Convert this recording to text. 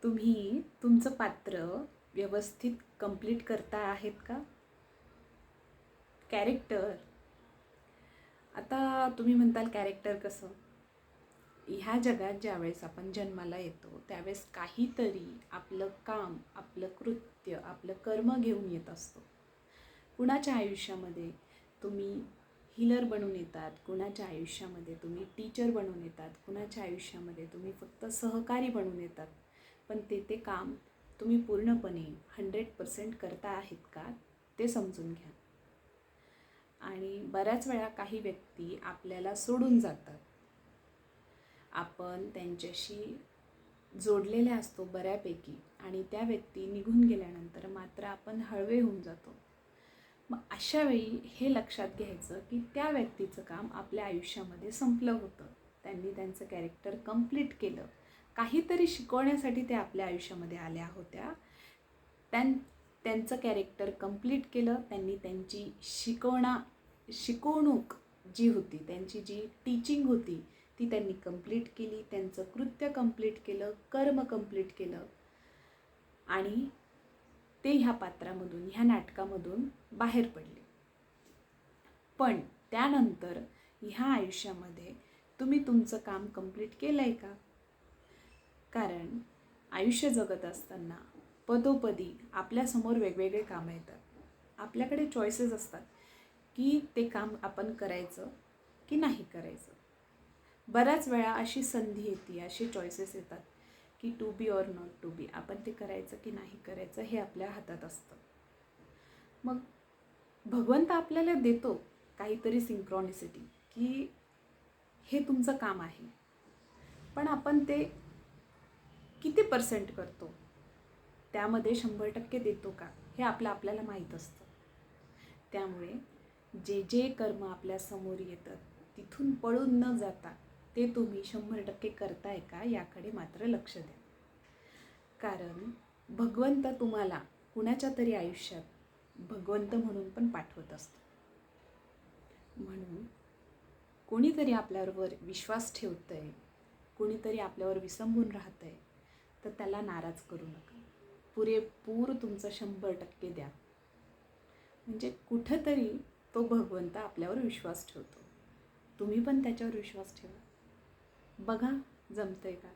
तुम्ही तुमचं पात्र व्यवस्थित कंप्लीट करता आहेत का? कॅरेक्टर, आता तुम्ही म्हणताल कॅरेक्टर कसं? ह्या जगात ज्यावेळेस आपण जन्माला येतो त्यावेळेस काहीतरी आपलं काम, आपलं कृत्य, आपलं कर्म घेऊन येत असतो. कुणाच्या आयुष्यामध्ये तुम्ही हीलर बनून येतात, कुणाच्या आयुष्यामध्ये तुम्ही टीचर बनून येतात, कुणाच्या आयुष्यामध्ये तुम्ही फक्त सहकारी बनून येतात. पण ते काम तुम्ही पूर्णपणे 100% करता आहेत का ते समजून घ्या. आणि बऱ्याच वेळा काही व्यक्ती आपल्याला सोडून जातात. आपण त्यांच्याशी जोडलेले असतो बऱ्यापैकी आणि त्या व्यक्ती निघून गेल्यानंतर मात्र आपण हळवे होऊन जातो. मग अशा वेळी हे लक्षात घ्यायचं की त्या व्यक्तीचं काम आपल्या आयुष्यामध्ये संपलं होतं. त्यांनी त्यांचं कॅरेक्टर कंप्लीट केलं. काहीतरी शिकवण्यासाठी ते आपल्या आयुष्यामध्ये आल्या होत्या. त्यांचं कॅरेक्टर कंप्लीट केलं. त्यांनी त्यांची शिकवणूक जी होती, त्यांची जी टीचिंग होती ती त्यांनी कंप्लीट केली. त्यांचं कृत्य कंप्लीट केलं, कर्म कंप्लीट केलं आणि ते ह्या पात्रामधून, ह्या नाटकामधून बाहेर पडले. पण त्यानंतर ह्या आयुष्यामध्ये तुम्ही तुमचं काम कंप्लीट केलं आहे का? कारण आयुष्य जगत असताना पदोपदी आपल्यासमोर वेगवेगळे कामं येतात. आपल्याकडे चॉईसेस असतात की ते काम आपण करायचं की नाही करायचं. बऱ्याच वेळा अशी संधी येते, असे चॉईसेस येतात की to be or not to be, आपण ते करायचं की नाही करायचं हे आपल्या हातात असतं. मग भगवंत आपल्याला देतो काहीतरी सिंक्रॉनिसिटी की हे तुमचं काम आहे, पण आपण ते किती % करतो, त्यामध्ये 100% देतो का हे आपल्याला माहीत असतं. त्यामुळे जे कर्म आपल्यासमोर येतात तिथून पळून न जाता ते तुम्ही 100% करताय का याकडे मात्र लक्ष द्या. कारण भगवंत तुम्हाला कुणाच्या तरी आयुष्यात भगवंत म्हणून पण पाठवत असतो. म्हणून कोणीतरी आपल्यावर विश्वास ठेवतंय, कोणीतरी आपल्यावर विसंबून राहतंय, तर त्याला नाराज करू नका. पुरेपूर तुमचं 100% द्या. म्हणजे कुठंतरी तो भगवंत आपल्यावर विश्वास ठेवतो. तुम्ही पण त्याच्यावर विश्वास ठेवा. बघा जमतंय का?